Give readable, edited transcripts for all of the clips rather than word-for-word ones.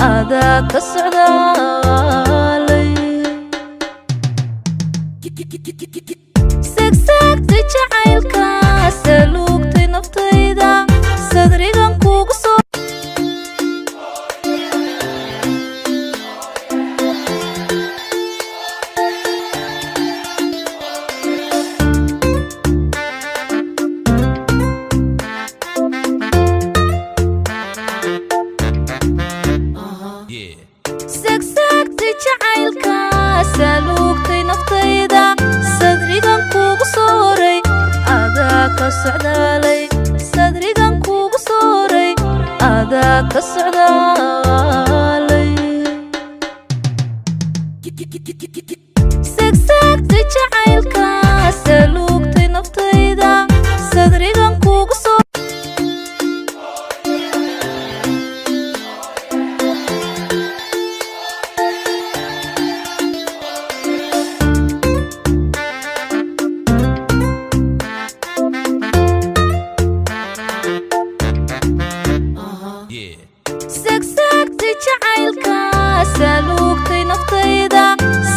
ada kasocdaalay segsegtay jacaylka saluugtay naftayda sadrigan kugu soo segsegtay jacaylka saluugtay naftayda sadrigan kugu sooray adaa ka socdaalay sadrigan kugu sooray adaa ka socdaalay segsegtay jacaylka saluugtay naftayda sadrigan kugu soo segsegtay jacaylka saluugtay naftayda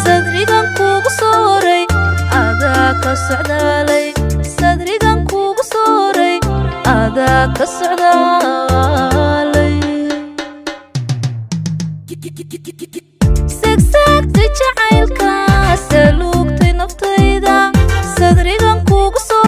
sadrigan kugu sooray adaa ka socdaalay sadrigan kugu sooray adaa ka socdaalay segsegtay jacaylka saluugtay naftayda sadrigan kugu soo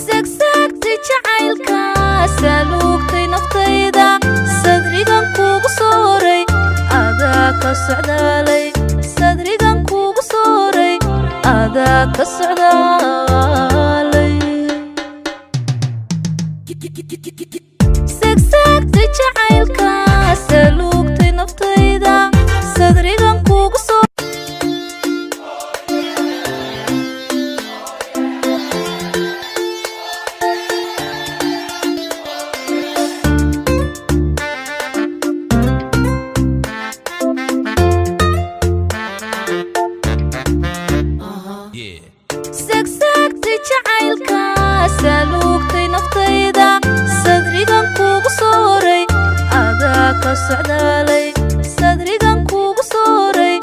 segsegtay jacaylka saluugtay naftayda sadrigan kugu sooray adaa ka socdaalay sadrigan kugu sooray adaa ka socdaalay segsegtay jacaylka saluugtay naftayda sadrigan kugu soo segsegtay jacaylka saluugtay naftayda sadrigan kugu sooray adaa ka socdaalay sadrigan kugu sooray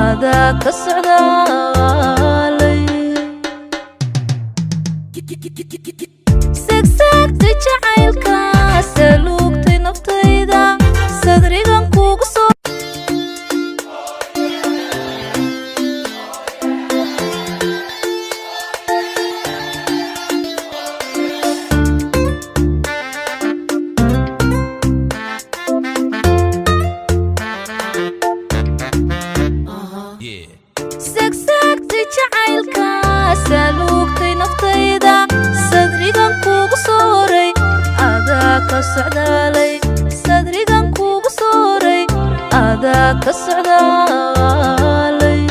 adaa ka socdaalay segsegtay jacaylka saluugtay naftayda sadrigan kugu soo segsegtay jacaylka saluugtay naftayda sadrigan kugu sooray adaa ka socdaalay sadrigan kugu sooray adaa ka socdaalay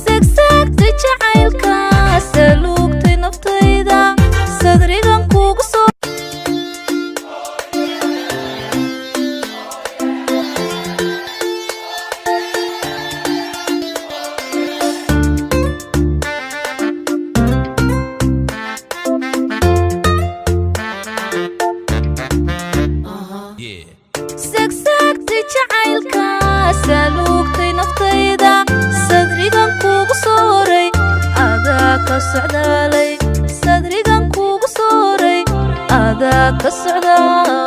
segsegtay jacaylka saluugtay naftayda sadrigan kugu soo segsegtay jacaylka saluugtay naftayda sadrigan kugu sooray adaa ka socdaalay sadrigan kugu sooray adaa ka socdaalay